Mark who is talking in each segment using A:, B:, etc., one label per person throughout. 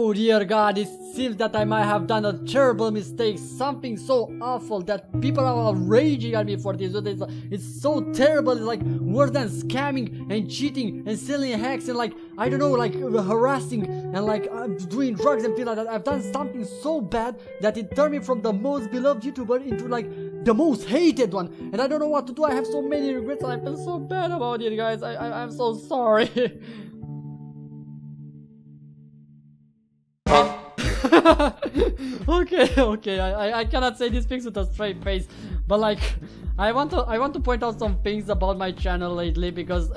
A: Oh dear God, it seems that I might have done a terrible mistake, something so awful that people are raging at me for this. It's so terrible, it's like worse than scamming and cheating and selling hacks and like, I don't know, like harassing and like doing drugs and things like that. I've done something so bad that it turned me from the most beloved YouTuber into like the most hated one, and I don't know what to do. I have so many regrets and I feel so bad about it, guys. I'm so sorry. okay, I cannot say these things with a straight face, but like I want to point out some things about my channel lately, because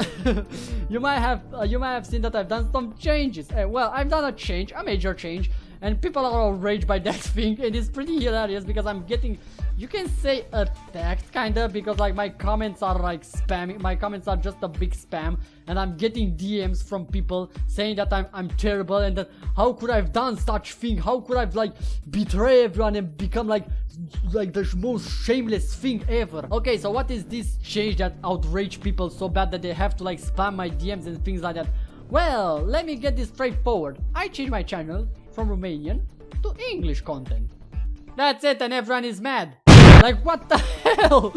A: you might have seen that I've done some changes. Well, I've done a major change, and people are outraged by that thing, and it's pretty hilarious because I'm getting, you can say, attacked kinda, because like my comments are like spamming. My comments are just a big spam, and I'm getting DMs from people saying that I'm terrible and that how could I've done such thing? How could I've like betray everyone and become like the most shameless thing ever? Okay, so what is this change that outraged people so bad that they have to like spam my DMs and things like that? Well, let me get this straightforward. I changed my channel from Romanian to English content. That's it, and everyone is mad. Like, what the hell?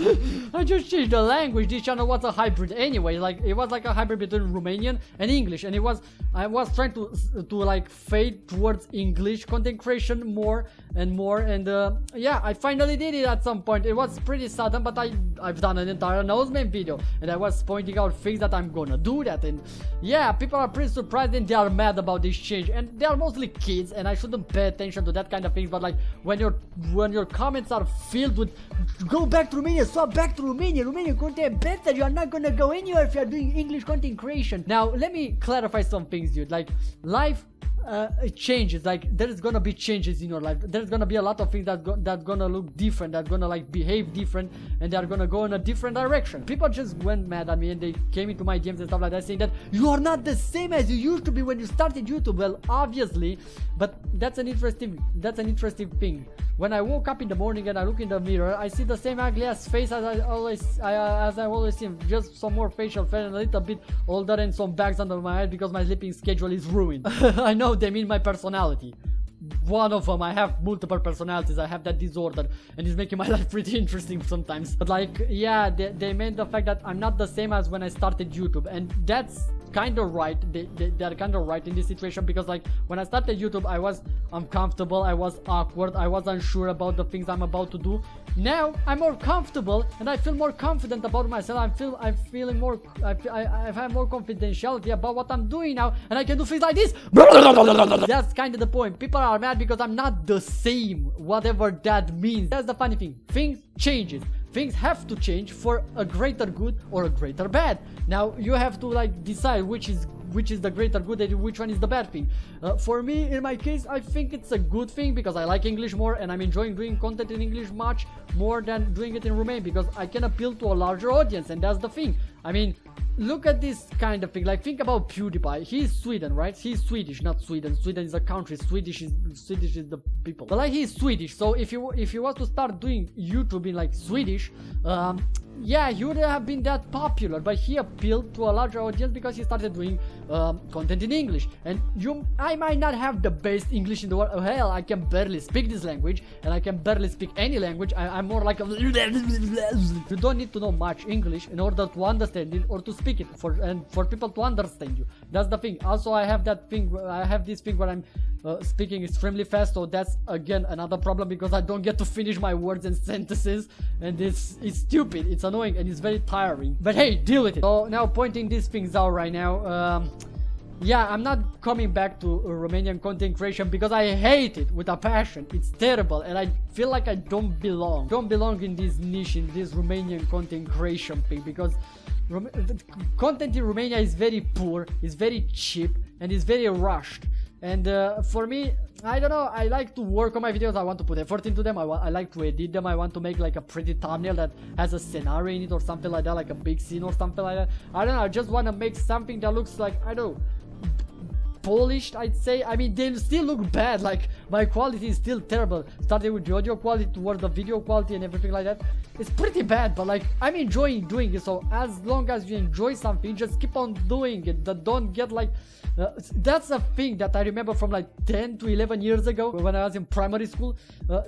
A: I just changed the language. This channel was a hybrid anyway. Like, it was like a hybrid between Romanian and English, and I was trying to like fade towards English content creation more and more, and yeah, I finally did it at some point. It was pretty sudden, but I've done an entire announcement video, and I was pointing out things that I'm gonna do that, and yeah, people are pretty surprised and they are mad about this change, and they are mostly kids, and I shouldn't pay attention to that kind of things, but like when your comments are filled with go back to Romania, swap back to Romania, Romanian content better, you are not gonna go anywhere if you are doing English content creation. Now let me clarify some things, dude. Like, life it changes. Like, there is gonna be changes in your life. There's gonna be a lot of things that's gonna look different, that's gonna like behave different, and they're gonna go in a different direction. People just went mad at me and they came into my DMs and stuff like that saying that you are not the same as you used to be when you started YouTube. Well, obviously, but that's an interesting thing. When I woke up in the morning and I look in the mirror, I see the same ugly ass face as I always see, just some more facial fat and a little bit older and some bags under my head because my sleeping schedule is ruined. I know they mean my personality. One of them, I have multiple personalities, I have that disorder, and it's making my life pretty interesting sometimes. But like, yeah, they meant the fact that I'm not the same as when I started YouTube, and that's kind of right. They're kind of right in this situation, because like when I started YouTube, I was uncomfortable, I was awkward, I was unsure about the things I'm about to do. Now I'm more comfortable and I feel more confident about myself. I have more confidentiality about what I'm doing now, and I can do things like this. That's kind of the point. People are mad because I'm not the same, whatever that means. That's the funny thing. Things changes. Things have to change for a greater good or a greater bad. Now you have to like decide which is the greater good and which one is the bad thing. For me, in my case, I think it's a good thing because I like English more and I'm enjoying doing content in English much more than doing it in Romanian, because I can appeal to a larger audience, and that's the thing. I mean, look at this kind of thing. Like, think about PewDiePie. He's Sweden, right? He's Swedish, not Sweden. Sweden is a country. Swedish is the people. But like, he's Swedish. So if you was to start doing YouTube in like Swedish, yeah, he wouldn't have been that popular. But he appealed to a larger audience because he started doing content in English. And I might not have the best English in the world. Hell, I can barely speak this language, and I can barely speak any language. I'm more like a you don't need to know much English in order to understand it or to speak it for people to understand you. That's the thing. Also, I have this thing where I'm speaking extremely fast, so that's again another problem because I don't get to finish my words and sentences, and it's stupid, it's annoying, and it's very tiring. But hey, deal with it. So now, pointing these things out right now, yeah, I'm not coming back to Romanian content creation because I hate it with a passion. It's terrible, and I feel like I don't belong in this niche, in this Romanian content creation thing, because content in Romania is very poor, it's very cheap, and it's very rushed. And for me, I don't know, I like to work on my videos, I want to put effort into them, I like to edit them, I want to make like a pretty thumbnail that has a scenario in it or something like that, like a big scene or something like that. I don't know, I just want to make something that looks like, I don't know, polished, I'd say. I mean, they still look bad, like my quality is still terrible, starting with the audio quality towards the video quality and everything like that. It's pretty bad, but like I'm enjoying doing it. So as long as you enjoy something, just keep on doing it. Don't get like that's a thing that I remember from like 10 to 11 years ago when I was in primary school.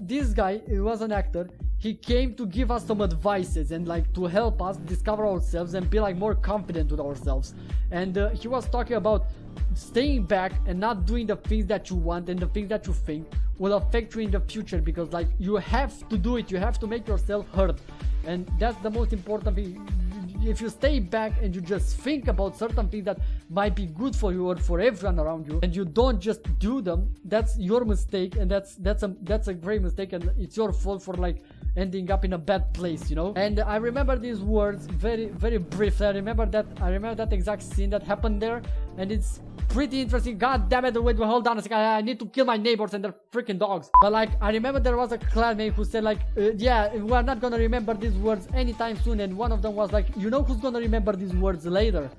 A: This guy, he was an actor. He came to give us some advices and like to help us discover ourselves and be like more confident with ourselves. And he was talking about staying back and not doing the things that you want and the things that you think will affect you in the future, because like you have to do it, you have to make yourself heard, and that's the most important thing. If you stay back and you just think about certain things that might be good for you or for everyone around you, and you don't just do them, that's your mistake, and that's a great mistake, and it's your fault for like ending up in a bad place, you know. And I remember these words very, very briefly. I remember that exact scene that happened there, and it's pretty interesting. God damn it, wait, hold on a second, I need to kill my neighbors and their freaking dogs. But like, I remember there was a clanmate who said like, yeah, we're not gonna remember these words anytime soon, and one of them was like, you know who's gonna remember these words later?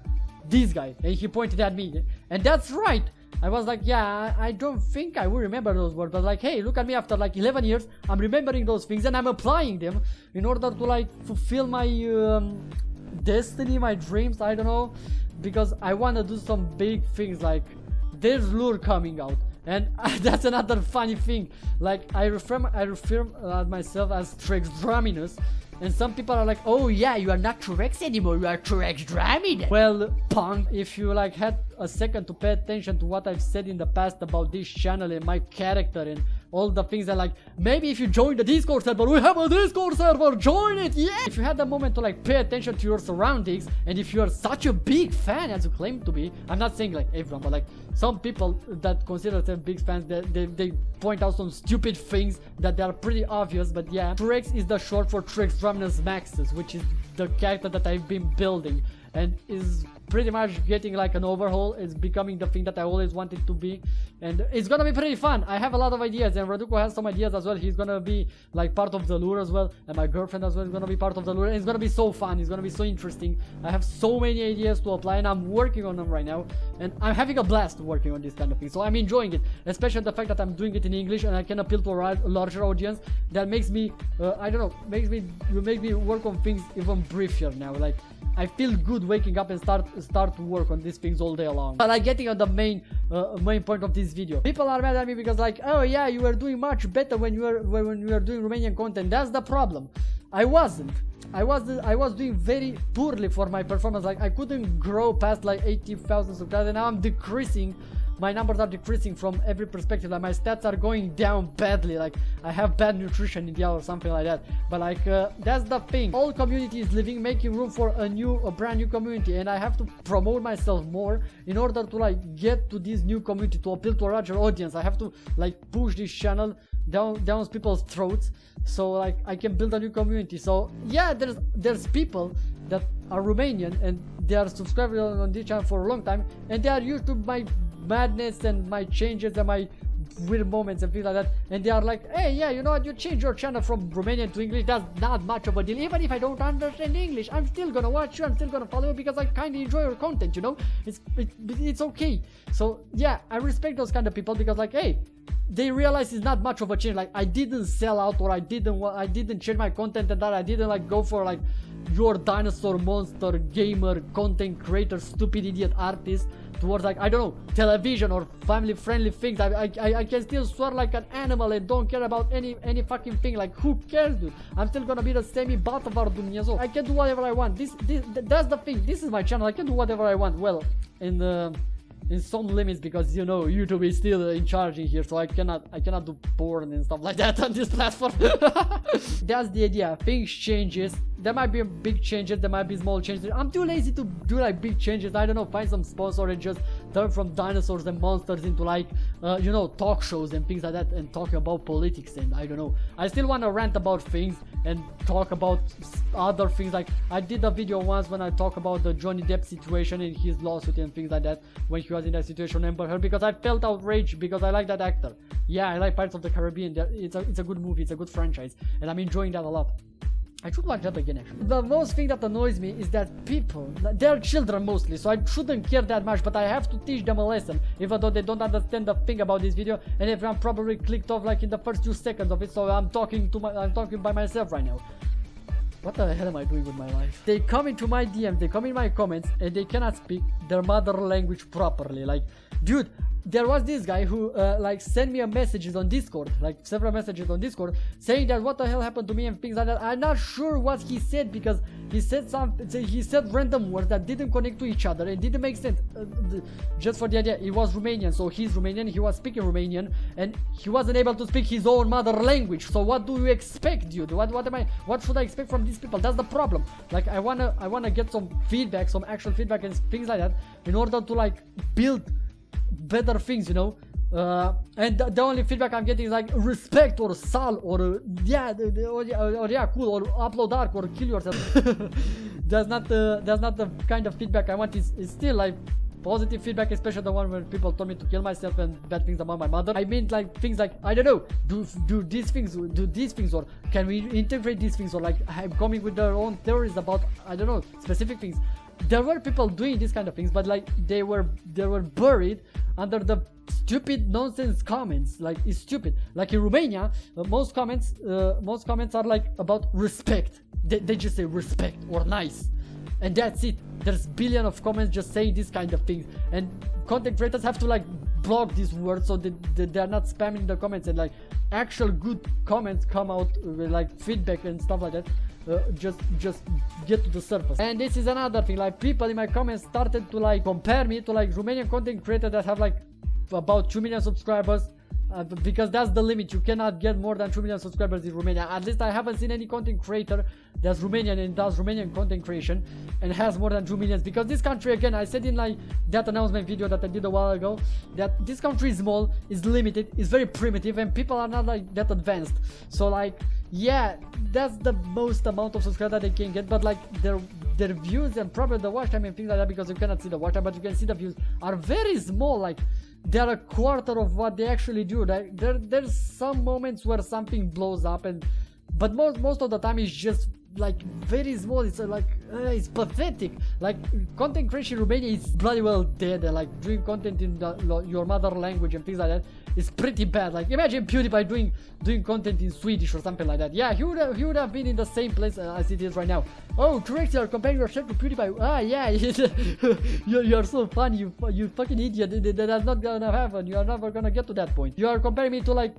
A: This guy. And he pointed at me, and that's right. I was like, yeah, I don't think I will remember those words, but like, hey, look at me, after like 11 years, I'm remembering those things and I'm applying them in order to like fulfill my destiny, my dreams, I don't know, because I want to do some big things. Like, there's Lure coming out, and that's another funny thing. Like, I refer myself as Terex Draminus, and some people are like, oh yeah, you are not Terex anymore, you are Terex Draminus. Well, punk, if you like had a second to pay attention to what I've said in the past about this channel and my character and all the things that like, maybe if you join the Discord server, we have a Discord server, join it, yeah! If you had the moment to like pay attention to your surroundings, and if you're such a big fan as you claim to be, I'm not saying like everyone, but like some people that consider themselves big fans, they point out some stupid things that they are pretty obvious, but yeah. Terex is the short for Terex Draminus Maxus, which is the character that I've been building, and is pretty much getting like an overhaul. It's becoming the thing that I always wanted to be, and it's gonna be pretty fun. I have a lot of ideas, and Raduko has some ideas as well. He's gonna be like part of the lure as well, and my girlfriend as well is gonna be part of the lure, and it's gonna be so fun, it's gonna be so interesting. I have so many ideas to apply, and I'm working on them right now, and I'm having a blast working on this kind of thing, so I'm enjoying it, especially the fact that I'm doing it in English and I can appeal to a larger audience. That makes me I don't know, makes me work on things even briefer now. Like, I feel good waking up and start to work on these things all day long. But like, getting on the main point of this video, people are mad at me because like, oh yeah, you were doing much better when you were doing Romanian content. That's the problem. I wasn't. I was doing very poorly for my performance. Like, I couldn't grow past like 80,000 subscribers, and now I'm decreasing. My numbers are decreasing from every perspective. Like, my stats are going down badly. Like, I have bad nutrition in the hour or something like that. But like, that's the thing. All community is living, making room for a brand new community, and I have to promote myself more in order to like get to this new community, to appeal to a larger audience. I have to like push this channel down people's throats, so like I can build a new community. So yeah, there's people that are Romanian and they are subscribed on this channel for a long time, and they are used to my madness and my changes and my weird moments and things like that, and they are like, hey, yeah, you know what, you change your channel from Romanian to English, that's not much of a deal. Even if I don't understand English, I'm still gonna watch you, I'm still gonna follow you, because I kinda enjoy your content, you know. It's okay. So yeah, I respect those kind of people, because like, hey, they realize it's not much of a change. Like, I didn't sell out, or I didn't change my content, and that I didn't like go for like your dinosaur monster gamer content creator stupid idiot artist towards like, I don't know, television or family friendly things. I can still swear like an animal and don't care about any fucking thing. Like, who cares, dude? I'm still gonna be the semi-Batavar Dumnezeu. I can do whatever I want. That's the thing. This is my channel. I can do whatever I want. Well, in some limits, because you know YouTube is still in charge in here, so I cannot do porn and stuff like that on this platform. That's the idea. Things changes. There might be big changes, there might be small changes. I'm too lazy to do like big changes. I don't know, find some sponsor and just turn from dinosaurs and monsters into like you know, talk shows and things like that, and talking about politics, and I don't know. I still want to rant about things and talk about other things. Like, I did a video once when I talk about the Johnny Depp situation and his lawsuit and things like that, when he was in that situation, Amber Heard, because I felt outraged, because I like that actor. Yeah, I like Pirates of the Caribbean. It's a good movie, it's a good franchise, and I'm enjoying that a lot. I should watch that again actually. The most thing that annoys me is that people, they're children mostly, so I shouldn't care that much, but I have to teach them a lesson, even though they don't understand the thing about this video, and everyone probably clicked off like in the first 2 seconds of it, so I'm talking by myself right now. What the hell am I doing with my life? They come into my DM, they come in my comments, and they cannot speak their mother language properly. Like, dude, there was this guy who like sent me a messages on Discord, like several messages on Discord, saying that what the hell happened to me and things like that. I'm not sure what he said, because he said random words that didn't connect to each other and didn't make sense. Just for the idea, he was Romanian, so he's Romanian, he was speaking Romanian, and he wasn't able to speak his own mother language. So what do you expect, dude? What should I expect from these people? That's the problem. Like, I wanna get some feedback, some actual feedback and things like that, in order to like build better things, you know. And the only feedback I'm getting is like respect or sal or yeah, or yeah, cool, or upload dark or kill yourself. That's not the kind of feedback I want. It's still like positive feedback, especially the one where people told me to kill myself and bad things about my mother. I mean like things like, I don't know, do these things, or can we integrate these things, or like I'm coming with their own theories about, I don't know, specific things. There were people doing these kind of things, but like they were buried under the stupid nonsense comments. Like, it's stupid. Like in Romania, most comments are like about respect. They just say respect or nice, and that's it. There's billion of comments just saying this kind of things, and content creators have to like block these words so they're not spamming the comments, and like actual good comments come out with like feedback and stuff like that. Just get to the surface. And this is another thing, like people in my comments started to like compare me to like Romanian content creators that have like about 2 million subscribers, because that's the limit. You cannot get more than 2 million subscribers in Romania. At least I haven't seen any content creator that's Romanian and does Romanian content creation and has more than 2 million, because this country, again, I said in like that announcement video that I did a while ago, that this country is small, is limited, is very primitive, and people are not like that advanced. So like, yeah, that's the most amount of subscribers that they can get, but like their views and probably the watch time and things like that, because you cannot see the watch time, but you can see the views, are very small. Like, they're a quarter of what they actually do. Like, there's some moments where something blows up, but most of the time it's just like very small. It's like it's pathetic. Like, content creation in Romania is bloody well dead, and like doing content in your mother language and things like that is pretty bad. Like, imagine PewDiePie doing content in Swedish or something like that. Yeah, he would have been in the same place as it is right now. Oh, Terex, you're comparing yourself to PewDiePie. Ah, yeah, you're so funny, you fucking idiot. That's not gonna happen. You are never gonna get to that point. You are comparing me to like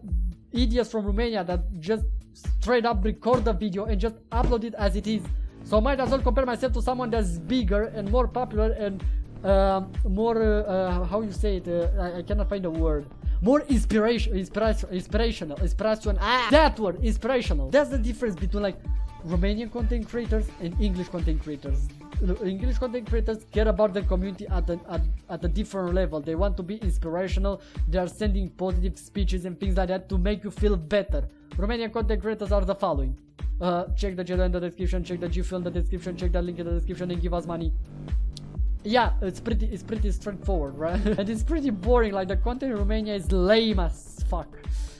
A: idiots from Romania that just straight up record the video and just upload it as it is. So might as well compare myself to someone that's bigger and more popular and more how you say it, I cannot find a word, more inspirational. That word, inspirational. That's the difference between like Romanian content creators and English content creators. English content creators care about the community at a different level. They want to be inspirational. They are sending positive speeches and things like that to make you feel better. Romanian content creators are the following: check the channel in the description, check the GIF in the description, check the link in the description, and give us money. Yeah, it's pretty straightforward, right? And it's pretty boring. Like, the content in Romania is lame as fuck.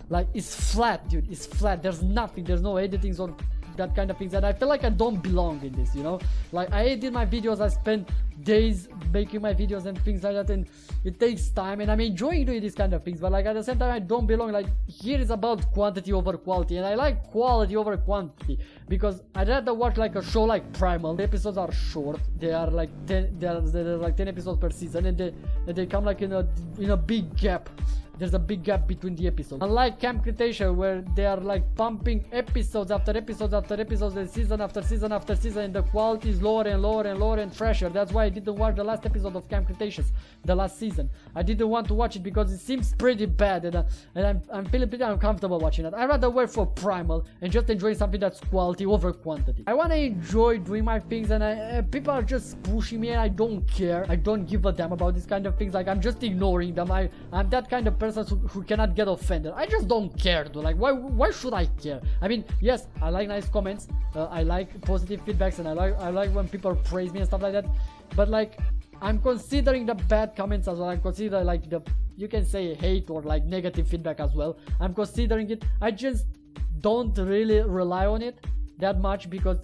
A: Like, it's flat, dude. It's flat. There's nothing. There's no editings or that kind of things, and I feel like I don't belong in this, you know. Like, I edit my videos, I spend days making my videos and things like that, and it takes time, and I'm enjoying doing these kind of things, but like at the same time I don't belong. Like, here is about quantity over quality, and I like quality over quantity, because I'd rather watch like a show like Primal. The episodes are short. They are like 10 episodes per season, and they come like in a big gap. There's a big gap between the episodes. Unlike Camp Cretaceous, where they are like pumping episodes after episodes after episodes, and season after season after season, and the quality is lower and lower and lower and trashier. That's why I didn't watch the last episode of Camp Cretaceous, the last season. I didn't want to watch it because it seems pretty bad, and I'm feeling pretty uncomfortable watching it. I'd rather wait for Primal and just enjoy something that's quality over quantity. I want to enjoy doing my things, and people are just pushing me, and I don't care. I don't give a damn about these kind of things. Like, I'm just ignoring them. I'm that kind of person who cannot get offended. I just don't care, dude. Like, why should I care? I mean, yes, I like nice comments, I like positive feedbacks, and I like when people praise me and stuff like that, but like, I'm considering the bad comments as well. I'm considering like you can say hate or like negative feedback as well. I'm considering it. I just don't really rely on it, that much, because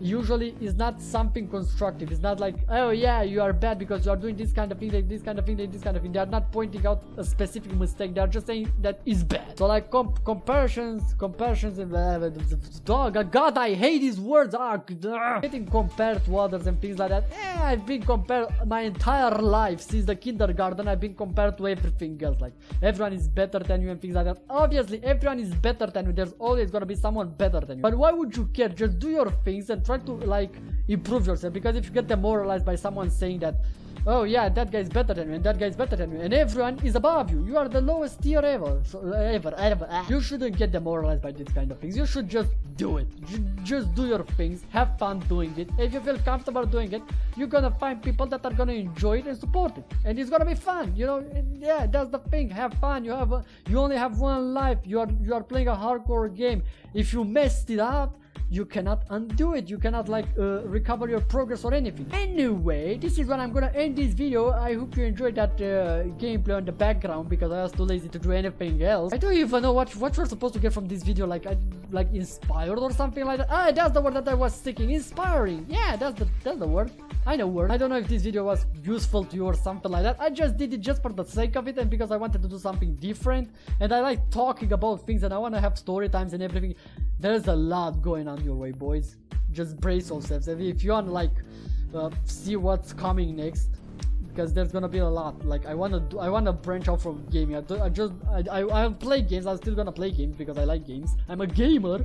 A: usually it's not something constructive. It's not like, oh yeah, you are bad because you are doing this kind of thing, like this kind of thing, like this kind of thing. They are not pointing out a specific mistake. They are just saying that is bad. So like comparisons and God, I hate these words. Getting compared to others and things like that. I've been compared my entire life since the kindergarten. I've been compared to everything else. Like everyone is better than you and things like that. Obviously, everyone is better than you. There's always gonna be someone better than you. But why would you care? Just do your things and try to like improve yourself. Because if you get demoralized by someone saying that, oh yeah, that guy is better than you and that guy is better than you and everyone is above you, you are the lowest tier ever. So, ever. You shouldn't get demoralized by these kind of things. You should just do it. Just do your things, have fun doing it. If you feel comfortable doing it, you're gonna find people that are gonna enjoy it and support it, and it's gonna be fun, you know. Yeah, that's the thing. Have fun. You only have one life. You are playing a hardcore game. If you messed it up, you cannot undo it. You cannot like recover your progress or anything. Anyway, this is when I'm gonna end this video. I hope you enjoyed that gameplay on the background, because I was too lazy to do anything else. I don't even know what you're supposed to get from this video. Like inspired or something like that. Ah, that's the word that I was seeking. Inspiring. Yeah, that's the word. I know word. I don't know if this video was useful to you or something like that. I just did it just for the sake of it and because I wanted to do something different. And I like talking about things and I want to have story times and everything. There's a lot going on your way, boys. Just brace yourselves. If you want to like see what's coming next, because there's gonna be a lot. Like I wanna branch out from gaming. I play games. I'm still gonna play games because I like games. I'm a gamer.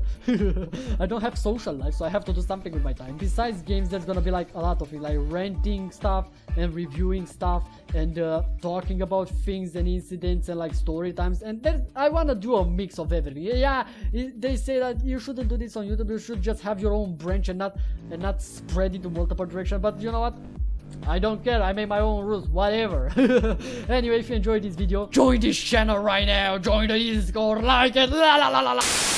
A: I don't have social life, so I have to do something with my time. Besides games, there's gonna be like a lot of it, like renting stuff and reviewing stuff and talking about things and incidents and like story times. And then I wanna do a mix of everything. Yeah, they say that you shouldn't do this on YouTube. You should just have your own branch and not spread into multiple directions. But you know what? I don't care, I made my own rules, whatever. Anyway, if you enjoyed this video, join this channel right now, join the Discord, like it, la la la la la.